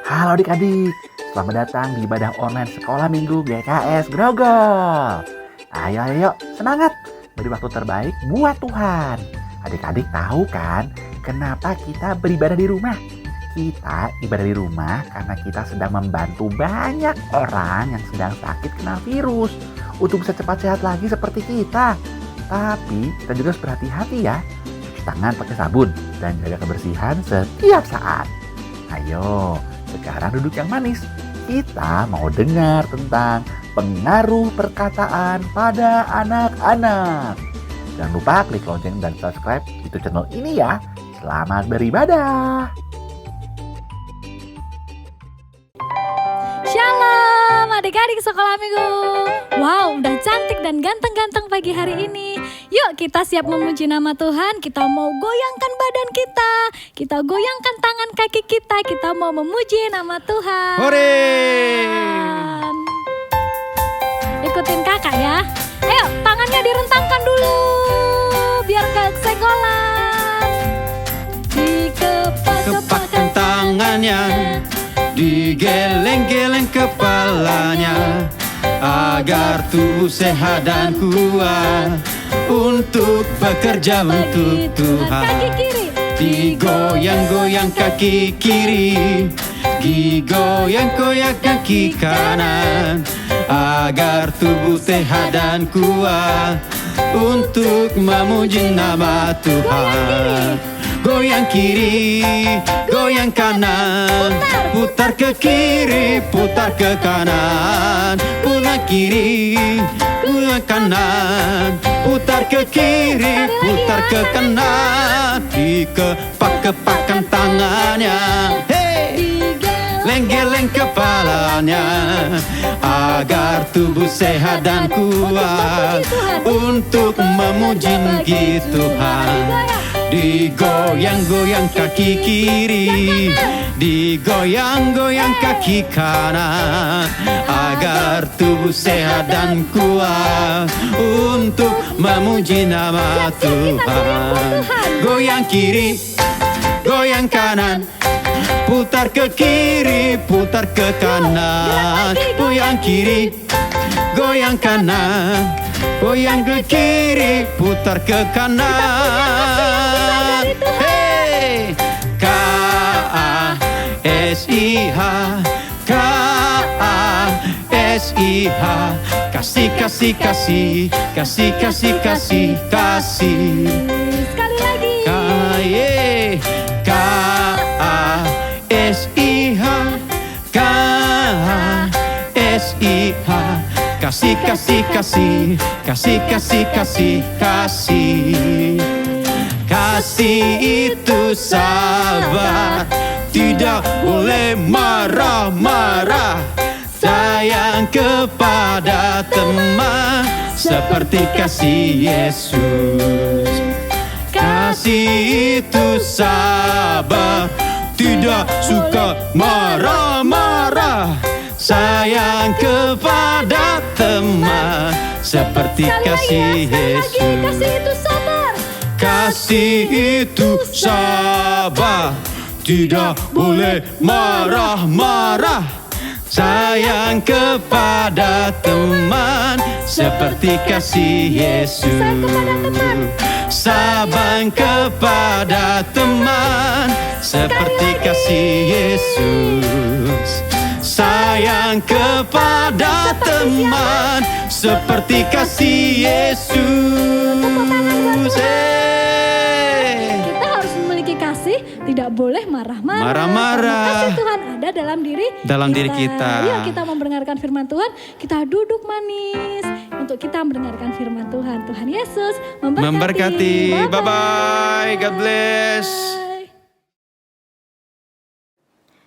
Halo adik-adik, selamat datang di ibadah online Sekolah Minggu GKS Grogol. Ayo, semangat, beri waktu terbaik buat Tuhan. Adik-adik tahu kan, kenapa kita beribadah di rumah? Kita ibadah di rumah karena kita sedang membantu banyak orang yang sedang sakit kena virus untuk bisa cepat sehat lagi seperti kita. Tapi kita juga harus berhati-hati ya, cuci tangan pakai sabun dan jaga kebersihan setiap saat. Ayo, sekarang duduk yang manis. Kita mau dengar tentang pengaruh perkataan pada anak-anak. Jangan lupa klik lonceng dan subscribe YouTube channel ini ya. Selamat beribadah. Shalom adik-adik sekolah minggu. Wow, udah cantik dan ganteng-ganteng pagi hari ini. Yuk kita siap memuji nama Tuhan. Kita mau goyangkan badan kita. Kita goyangkan tangan kaki kita. Kita mau memuji nama Tuhan. Hore! Ikutin kakak ya. Ayo tangannya direntangkan dulu biar gak kesenggol. Kepakkan tangannya, digeleng-geleng kepalanya, agar tubuh sehat dan kuat untuk bekerja untuk Tuhan. Kaki kiri. Digoyang-goyang kaki kiri, digoyang-goyang kaki kanan, agar tubuh sehat dan kuat untuk memuji nama Tuhan. Goyang kiri, goyang kanan, putar ke kiri, putar ke kanan, putar kiri, putar kanan, putar ke kiri, putar ke kanan. Dikepak-kepakkan tangannya, hey! Geleng-geleng kepalanya, agar tubuh sehat dan kuat untuk memuji Tuhan. Digoyang-goyang kaki kiri, digoyang-goyang kaki kanan, agar tubuh sehat dan kuat untuk memuji nama Tuhan. Goyang kiri, goyang kanan, putar ke kiri, putar ke kanan, goyang kiri, goyang kanan, goyang ke kiri, putar ke kanan. Hey, K-A-S-I-H, K-A-S-I-H, kasih, kasih, kasih, kasih, kasih, kasih, kasih. Sekali lagi. K-A-S-I-H, K-A-S-I-H, kasih, kasih, kasih, kasih, kasih, kasih, kasih. Kasih itu sabar, tidak boleh marah-marah. Sayang kepada teman seperti kasih Yesus. Kasih itu sabar, tidak suka marah-marah. Sayang kepada teman seperti kasih Yesus. Kasih itu sabar. Kasih itu sabar, tidak boleh marah-marah. Sayang kepada teman seperti kasih Yesus. Sabar kepada teman seperti kasih Yesus. Sayang kepada teman seperti kasih Yesus. Kita harus memiliki kasih, tidak boleh marah-marah. Marah-marah. Karena kasih Tuhan ada dalam diri kita. Yuk kita mendengarkan firman Tuhan, kita duduk manis untuk kita mendengarkan firman Tuhan. Tuhan Yesus memberkati. Bye-bye. God bless.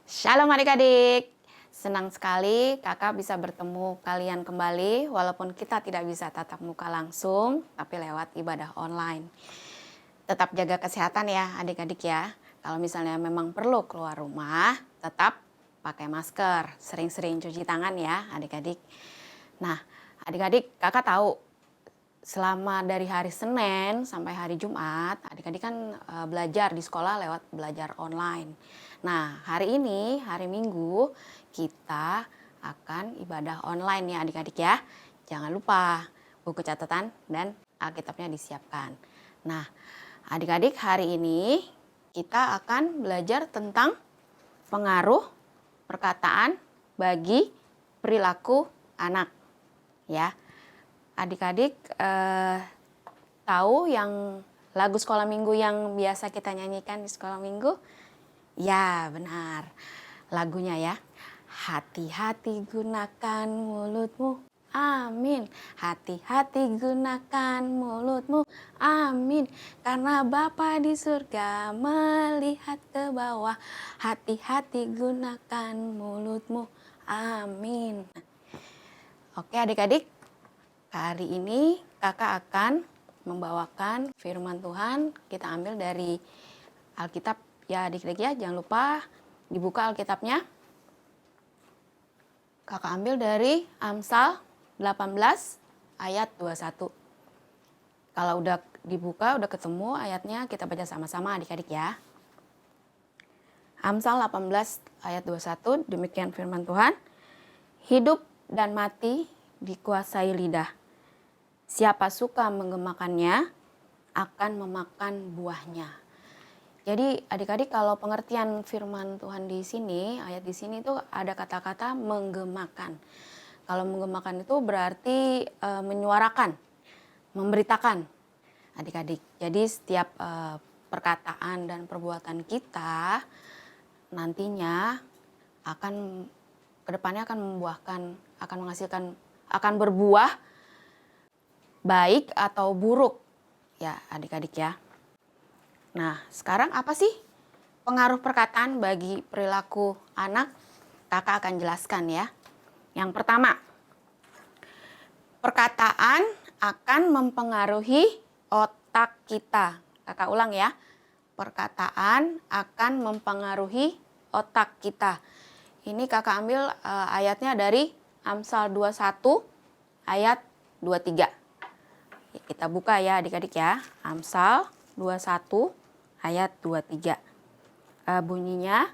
Shalom adik-adik. Senang sekali kakak bisa bertemu kalian kembali walaupun kita tidak bisa tatap muka langsung tapi lewat ibadah online. Tetap jaga kesehatan ya adik-adik ya. Kalau misalnya memang perlu keluar rumah, tetap pakai masker, sering-sering cuci tangan ya adik-adik. Nah adik-adik kakak tahu selama dari hari Senin sampai hari Jumat, adik-adik kan belajar di sekolah lewat belajar online. Nah, hari ini, hari Minggu, kita akan ibadah online ya adik-adik ya. Jangan lupa buku catatan dan Alkitabnya disiapkan. Nah, adik-adik hari ini kita akan belajar tentang pengaruh perkataan bagi perilaku anak. Ya, adik-adik tahu yang lagu sekolah minggu yang biasa kita nyanyikan di sekolah minggu? Ya, benar. Lagunya ya. Hati-hati gunakan mulutmu. Amin. Hati-hati gunakan mulutmu. Amin. Karena Bapa di surga melihat ke bawah. Hati-hati gunakan mulutmu. Amin. Oke adik-adik, hari ini kakak akan membawakan firman Tuhan. Kita ambil dari Alkitab ya adik-adik ya. Jangan lupa dibuka Alkitabnya. Kakak ambil dari Amsal 18 ayat 21. Kalau udah dibuka, udah ketemu ayatnya, kita baca sama-sama adik-adik ya. Amsal 18 ayat 21, demikian firman Tuhan. Hidup dan mati dikuasai lidah. Siapa suka menggemakannya akan memakan buahnya. Jadi adik-adik kalau pengertian firman Tuhan di sini, ayat di sini itu ada kata-kata menggemakan. Kalau menggemakan itu berarti menyuarakan, memberitakan adik-adik. Jadi setiap perkataan dan perbuatan kita nantinya akan kedepannya akan membuahkan, akan menghasilkan, akan berbuah baik atau buruk ya adik-adik ya. Nah, sekarang apa sih pengaruh perkataan bagi perilaku anak? Kakak akan jelaskan ya. Yang pertama, perkataan akan mempengaruhi otak kita. Kakak ulang ya. Perkataan akan mempengaruhi otak kita. Ini kakak ambil ayatnya dari Amsal 21 ayat 23. Kita buka ya adik-adik ya. Amsal 21 ayat 23. Bunyinya,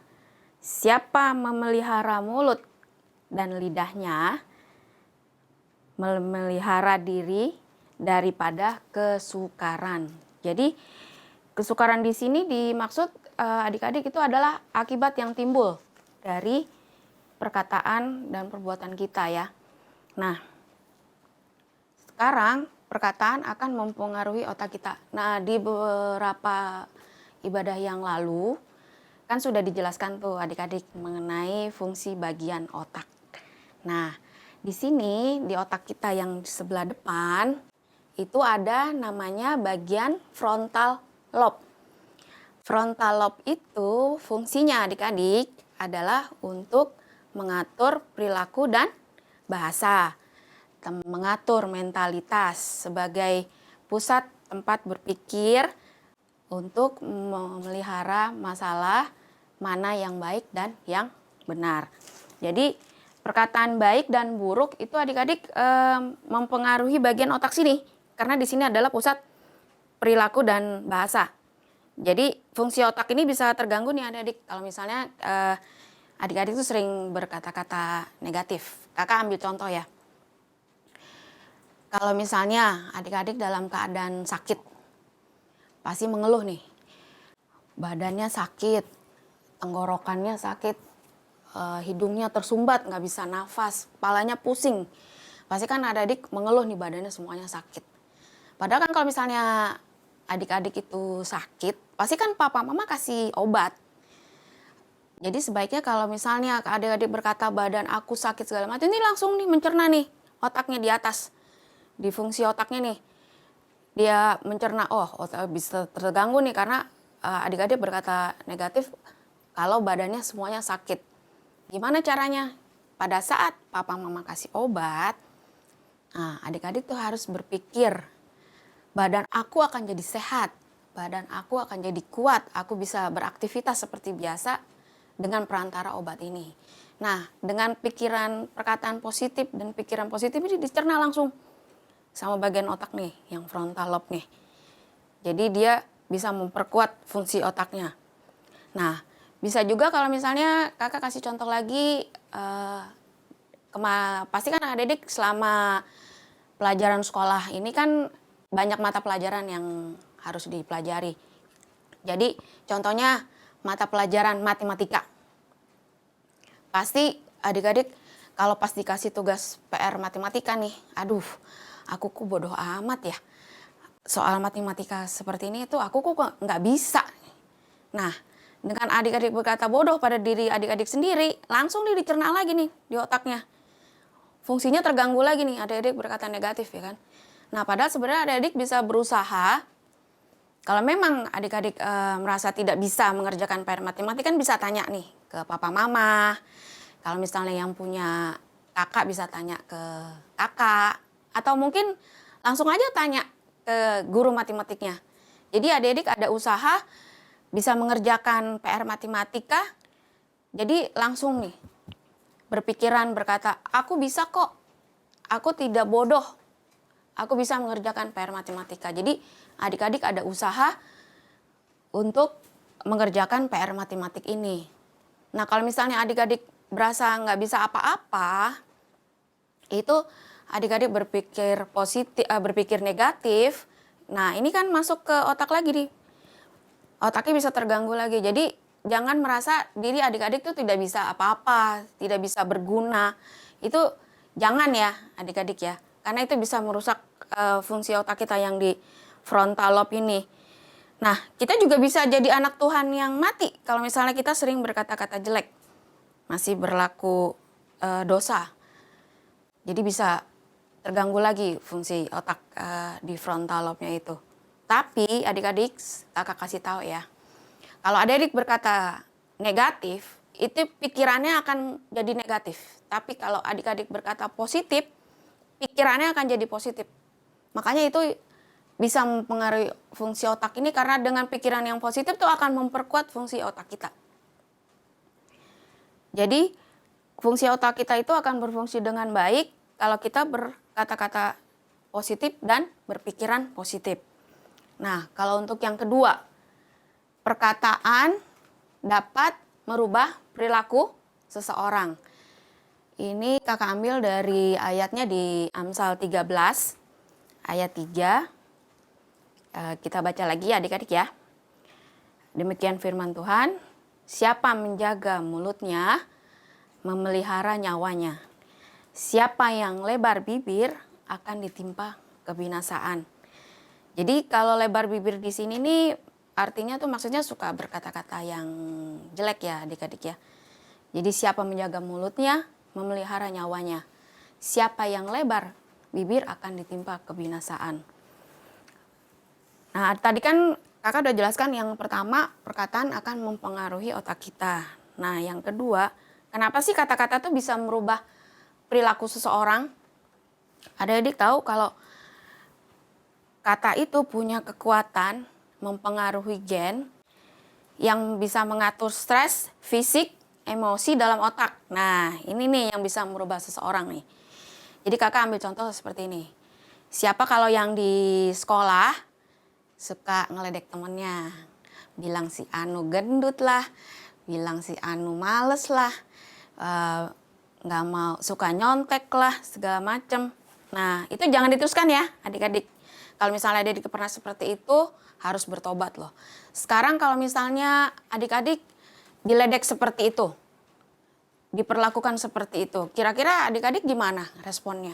siapa memelihara mulut dan lidahnya, memelihara diri daripada kesukaran. Jadi kesukaran di sini dimaksud adik-adik itu adalah akibat yang timbul dari perkataan dan perbuatan kita ya. Nah, sekarang perkataan akan mempengaruhi otak kita. Nah, di beberapa ibadah yang lalu kan sudah dijelaskan tuh adik-adik mengenai fungsi bagian otak. Nah, di sini di otak kita yang di sebelah depan itu ada namanya bagian frontal lobe. Frontal lobe itu fungsinya adik-adik adalah untuk mengatur perilaku dan bahasa, mengatur mentalitas sebagai pusat tempat berpikir untuk memelihara masalah mana yang baik dan yang benar. Jadi perkataan baik dan buruk itu adik-adik mempengaruhi bagian otak sini karena di sini adalah pusat perilaku dan bahasa. Jadi fungsi otak ini bisa terganggu nih adik-adik kalau misalnya adik-adik itu sering berkata-kata negatif. Kakak ambil contoh ya. Kalau misalnya adik-adik dalam keadaan sakit, pasti mengeluh nih. Badannya sakit, tenggorokannya sakit, hidungnya tersumbat, nggak bisa nafas, kepalanya pusing. Pasti kan adik-adik mengeluh nih badannya semuanya sakit. Padahal kan kalau misalnya adik-adik itu sakit, pasti kan papa mama kasih obat. Jadi sebaiknya kalau misalnya adik-adik berkata badan aku sakit segala macam, ini langsung nih mencerna nih otaknya di atas. Di fungsi otaknya nih. Dia mencerna, oh otak bisa terganggu nih karena adik-adik berkata negatif kalau badannya semuanya sakit. Gimana caranya? Pada saat papa mama kasih obat, nah adik-adik tuh harus berpikir, badan aku akan jadi sehat, badan aku akan jadi kuat, aku bisa beraktivitas seperti biasa dengan perantara obat ini. Nah, dengan pikiran perkataan positif dan pikiran positif ini dicerna langsung sama bagian otak nih, yang frontal lobe nih. Jadi dia bisa memperkuat fungsi otaknya. Nah, bisa juga kalau misalnya kakak kasih contoh lagi, pasti kan adik-adik selama pelajaran sekolah ini kan banyak mata pelajaran yang harus dipelajari. Jadi contohnya mata pelajaran matematika. Pasti adik-adik kalau pas dikasih tugas PR matematika nih, aduh aku kok bodoh amat ya. Soal matematika seperti ini itu aku kok nggak bisa. Nah, dengan adik-adik berkata bodoh pada diri adik-adik sendiri, langsung dicerna lagi nih di otaknya. Fungsinya terganggu lagi nih, adik-adik berkata negatif ya kan. Nah, padahal sebenarnya adik-adik bisa berusaha, kalau memang adik-adik merasa tidak bisa mengerjakan PR matematika kan bisa tanya nih ke papa mama. Kalau misalnya yang punya kakak bisa tanya ke kakak. Atau mungkin langsung aja tanya ke guru matematiknya. Jadi adik-adik ada usaha bisa mengerjakan PR matematika, jadi langsung nih berpikiran berkata, aku bisa kok, aku tidak bodoh, aku bisa mengerjakan PR matematika. Jadi adik-adik ada usaha untuk mengerjakan PR matematik ini. Nah kalau misalnya adik-adik berasa nggak bisa apa-apa, itu adik-adik berpikir positif, berpikir negatif. Nah ini kan masuk ke otak lagi nih, otaknya bisa terganggu lagi. Jadi jangan merasa diri adik-adik tuh tidak bisa apa-apa, tidak bisa berguna. Itu jangan ya adik-adik ya. Karena itu bisa merusak fungsi otak kita yang di frontal lobe ini. Nah, kita juga bisa jadi anak Tuhan yang mati kalau misalnya kita sering berkata-kata jelek. Masih berlaku dosa. Jadi bisa terganggu lagi fungsi otak di frontal lobe-nya itu. Tapi adik-adik, kakak kasih tahu ya. Kalau adik-adik berkata negatif, itu pikirannya akan jadi negatif. Tapi kalau adik-adik berkata positif, pikirannya akan jadi positif. Makanya itu bisa mempengaruhi fungsi otak ini karena dengan pikiran yang positif itu akan memperkuat fungsi otak kita. Jadi fungsi otak kita itu akan berfungsi dengan baik kalau kita berkata-kata positif dan berpikiran positif. Nah, kalau untuk yang kedua, perkataan dapat merubah perilaku seseorang. Ini kakak ambil dari ayatnya di Amsal 13 ayat 3. Kita baca lagi adik-adik ya. Demikian firman Tuhan, siapa menjaga mulutnya, memelihara nyawanya. Siapa yang lebar bibir akan ditimpa kebinasaan. Jadi kalau lebar bibir di sini nih artinya tuh maksudnya suka berkata-kata yang jelek ya adik-adik ya. Jadi siapa menjaga mulutnya, memelihara nyawanya. Siapa yang lebar bibir akan ditimpa kebinasaan. Nah tadi kan kakak udah jelaskan yang pertama perkataan akan mempengaruhi otak kita. Nah yang kedua, kenapa sih kata-kata tuh bisa merubah perilaku seseorang? Adik-adik tahu kalau kata itu punya kekuatan mempengaruhi gen yang bisa mengatur stres, fisik, emosi dalam otak. Nah, ini nih yang bisa merubah seseorang nih. Jadi kakak ambil contoh seperti ini. Siapa kalau yang di sekolah suka ngeledek temennya. Bilang si Anu gendut lah, bilang si Anu males lah, nggak mau, suka nyontek lah, segala macem. Nah, itu jangan diteruskan ya adik-adik. Kalau misalnya adik-adik pernah seperti itu, harus bertobat loh. Sekarang kalau misalnya adik-adik diledek seperti itu, diperlakukan seperti itu, kira-kira adik-adik gimana responnya?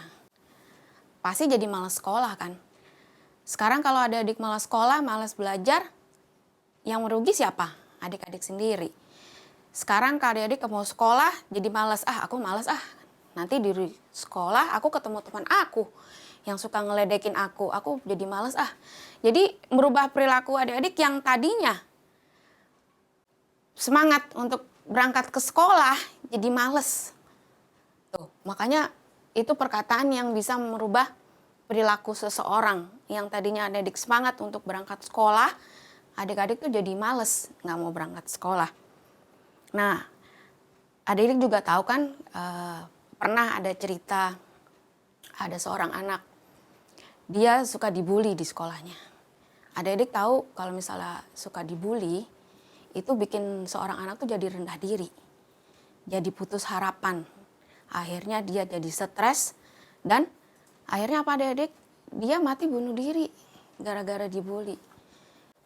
Pasti jadi malas sekolah kan? Sekarang kalau adik-adik malas sekolah, malas belajar, yang merugi siapa? Adik-adik sendiri. Sekarang kalau adik-adik mau sekolah, jadi malas. Aku malas nanti di sekolah aku ketemu teman aku yang suka ngeledekin aku jadi malas Jadi merubah perilaku adik-adik yang tadinya semangat untuk berangkat ke sekolah jadi males. Tuh, makanya itu perkataan yang bisa merubah perilaku seseorang yang tadinya adik-adik semangat untuk berangkat sekolah, adik-adik tuh jadi males, nggak mau berangkat sekolah. Nah, adik-adik juga tahu kan pernah ada cerita ada seorang anak dia suka dibully di sekolahnya. Adik-adik tahu kalau misalnya suka dibully, itu bikin seorang anak tuh jadi rendah diri. Jadi putus harapan. Akhirnya dia jadi stres dan akhirnya apa adik-adik? Dia mati bunuh diri gara-gara dibully.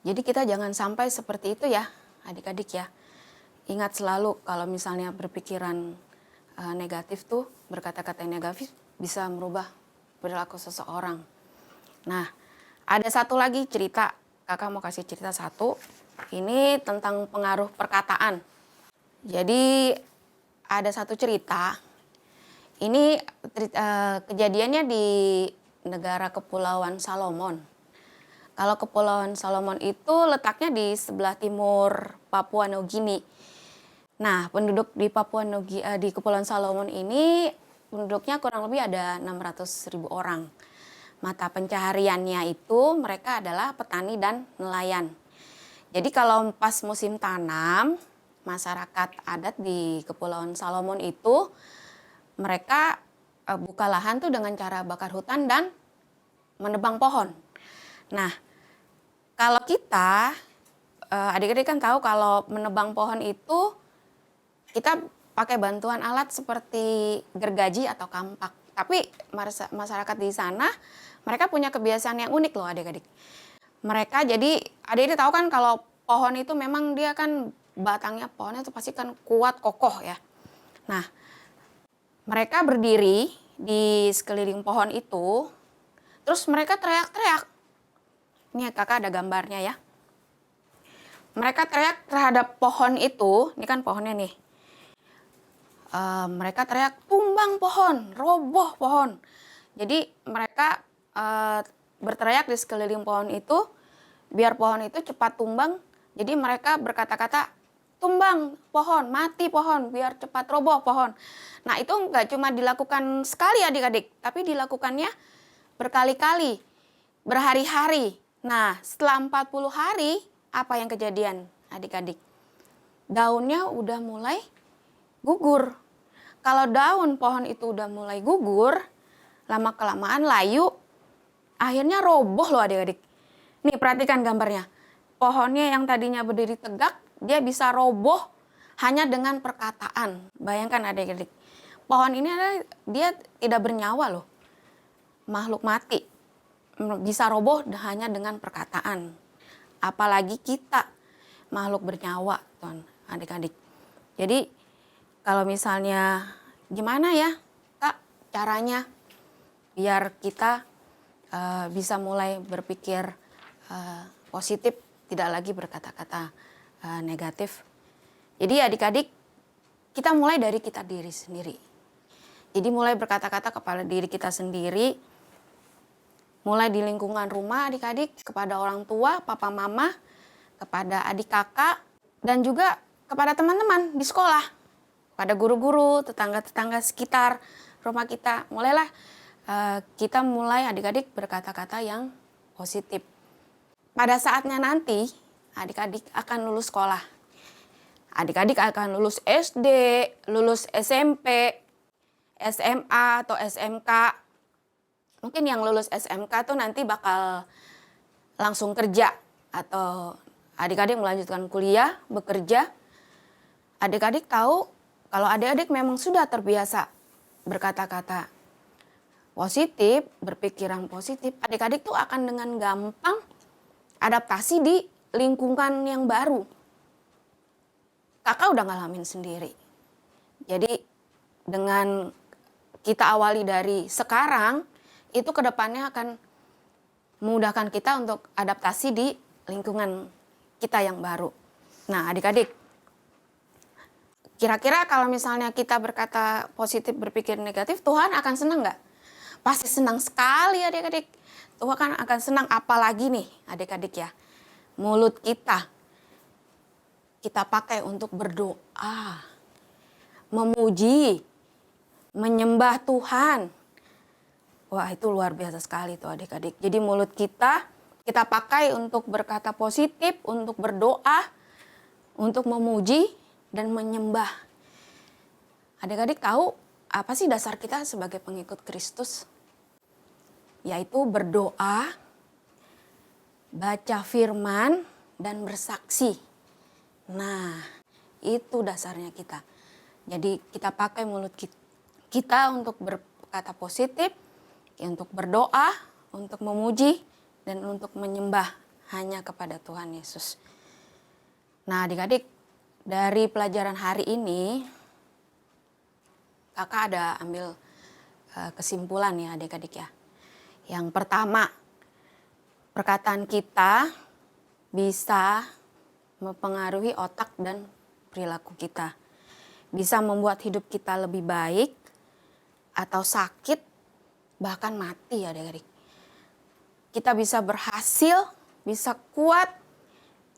Jadi kita jangan sampai seperti itu ya adik-adik ya. Ingat selalu kalau misalnya berpikiran negatif tuh, berkata-kata negatif bisa merubah perilaku seseorang. Nah, ada satu lagi cerita, kakak mau kasih cerita satu. Ini tentang pengaruh perkataan. Jadi ada satu cerita, ini kejadiannya di negara Kepulauan Salomon. Kalau Kepulauan Salomon itu letaknya di sebelah timur Papua Nugini. Nah, penduduk di di Kepulauan Salomon ini penduduknya kurang lebih ada 600.000 orang. Mata pencahariannya itu mereka adalah petani dan nelayan. Jadi kalau pas musim tanam, masyarakat adat di Kepulauan Salomon itu mereka buka lahan tuh dengan cara bakar hutan dan menebang pohon. Nah, kalau kita, adik-adik kan tahu kalau menebang pohon itu kita pakai bantuan alat seperti gergaji atau kampak. Tapi masyarakat di sana mereka punya kebiasaan yang unik loh adik-adik. Mereka jadi adik-adik tahu kan kalau pohon itu memang dia kan batangnya pohonnya itu pasti kan kuat kokoh ya. Nah, mereka berdiri di sekeliling pohon itu, terus mereka teriak-teriak. Ini kakak ada gambarnya ya. Mereka teriak terhadap pohon itu, ini kan pohonnya nih. Mereka teriak, tumbang pohon, roboh pohon. Jadi mereka berteriak di sekeliling pohon itu, biar pohon itu cepat tumbang. Jadi mereka berkata-kata, tumbang pohon, mati pohon, biar cepat roboh pohon. Nah itu nggak cuma dilakukan sekali adik-adik, tapi dilakukannya berkali-kali, berhari-hari. Nah setelah 40 hari, apa yang kejadian adik-adik? Daunnya udah mulai gugur. Kalau daun pohon itu udah mulai gugur, lama-kelamaan layu, akhirnya roboh loh adik-adik. Nih perhatikan gambarnya. Pohonnya yang tadinya berdiri tegak, dia bisa roboh hanya dengan perkataan. Bayangkan adik-adik. Pohon ini dia tidak bernyawa loh. Makhluk mati. Bisa roboh hanya dengan perkataan. Apalagi kita makhluk bernyawa, tuan adik-adik. Jadi kalau misalnya gimana ya Kak caranya biar kita bisa mulai berpikir positif, tidak lagi berkata-kata negatif. Jadi adik-adik kita mulai dari kita diri sendiri. Jadi mulai berkata-kata kepada diri kita sendiri, mulai di lingkungan rumah adik-adik, kepada orang tua, papa mama, kepada adik kakak, dan juga kepada teman-teman di sekolah, pada guru-guru, tetangga-tetangga sekitar rumah kita. Mulailah kita mulai adik-adik berkata-kata yang positif. Pada saatnya nanti adik-adik akan lulus sekolah. Adik-adik akan lulus SD, lulus SMP, SMA atau SMK. Mungkin yang lulus SMK tuh nanti bakal langsung kerja. Atau adik-adik melanjutkan kuliah, bekerja. Adik-adik tahu kalau adik-adik memang sudah terbiasa berkata-kata positif, berpikiran positif. Adik-adik tuh akan dengan gampang adaptasi di lingkungan yang baru. Kakak udah ngalamin sendiri. Jadi dengan kita awali dari sekarang, itu kedepannya akan memudahkan kita untuk adaptasi di lingkungan kita yang baru. Nah adik-adik, kira-kira kalau misalnya kita berkata positif, berpikir negatif, Tuhan akan senang nggak? Pasti senang sekali adik-adik. Tuhan akan senang, apalagi nih adik-adik ya. Mulut kita pakai untuk berdoa, memuji, menyembah Tuhan. Wah itu luar biasa sekali tuh adik-adik. Jadi mulut kita pakai untuk berkata positif, untuk berdoa, untuk memuji dan menyembah. Adik-adik tahu apa sih dasar kita sebagai pengikut Kristus? yaitu berdoa, baca firman, dan bersaksi. Nah, itu dasarnya kita. Jadi kita pakai mulut kita untuk berkata positif, untuk berdoa, untuk memuji, dan untuk menyembah hanya kepada Tuhan Yesus. Nah, adik-adik, dari pelajaran hari ini, kakak ada ambil kesimpulan ya adik-adik ya. Yang pertama, perkataan kita bisa mempengaruhi otak dan perilaku kita. Bisa membuat hidup kita lebih baik atau sakit, bahkan mati adik-adik. Kita bisa berhasil, bisa kuat,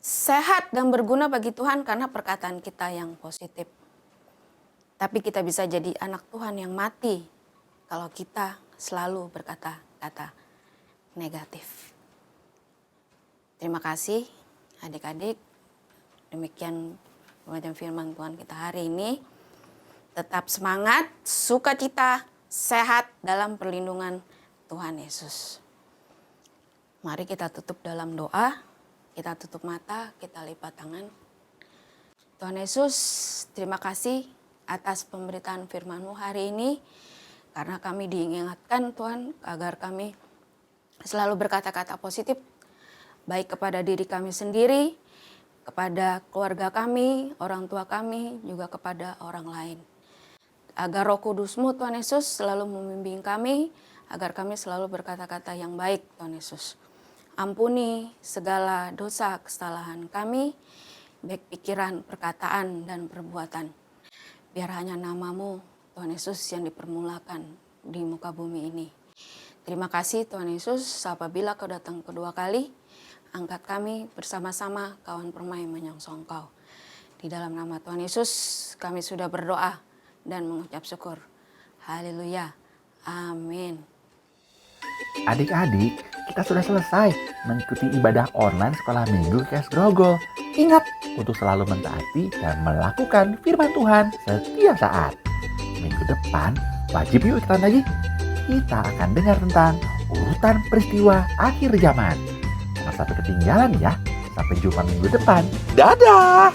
sehat dan berguna bagi Tuhan karena perkataan kita yang positif. Tapi kita bisa jadi anak Tuhan yang mati kalau kita selalu berkata-kata negatif. Terima kasih adik-adik. Demikian pembacaan firman Tuhan kita hari ini. Tetap semangat, sukacita, sehat dalam perlindungan Tuhan Yesus. Mari kita tutup dalam doa. Kita tutup mata, kita lipat tangan. Tuhan Yesus, terima kasih atas pemberitaan firman-Mu hari ini. Karena kami diingatkan Tuhan agar kami selalu berkata-kata positif. Baik kepada diri kami sendiri, kepada keluarga kami, orang tua kami, juga kepada orang lain. Agar Roh Kudus-Mu Tuhan Yesus selalu membimbing kami, agar kami selalu berkata-kata yang baik Tuhan Yesus. Ampuni segala dosa kesalahan kami, baik pikiran, perkataan, dan perbuatan. Biar hanya nama-Mu Tuhan Yesus yang dipermulakan di muka bumi ini. Terima kasih Tuhan Yesus, apabila Kau datang kedua kali, angkat kami bersama-sama kawan permai menyongsong Kau. Di dalam nama Tuhan Yesus kami sudah berdoa dan mengucap syukur. Haleluya. Amin. Adik-adik, kita sudah selesai mengikuti ibadah online sekolah minggu KS Grogol. Ingat untuk selalu mentaati dan melakukan firman Tuhan setiap saat. Minggu depan wajib yuk ikutan lagi. Kita akan dengar tentang urutan peristiwa akhir zaman. Jangan sampai ketinggalan ya. Sampai jumpa minggu depan. Dadah!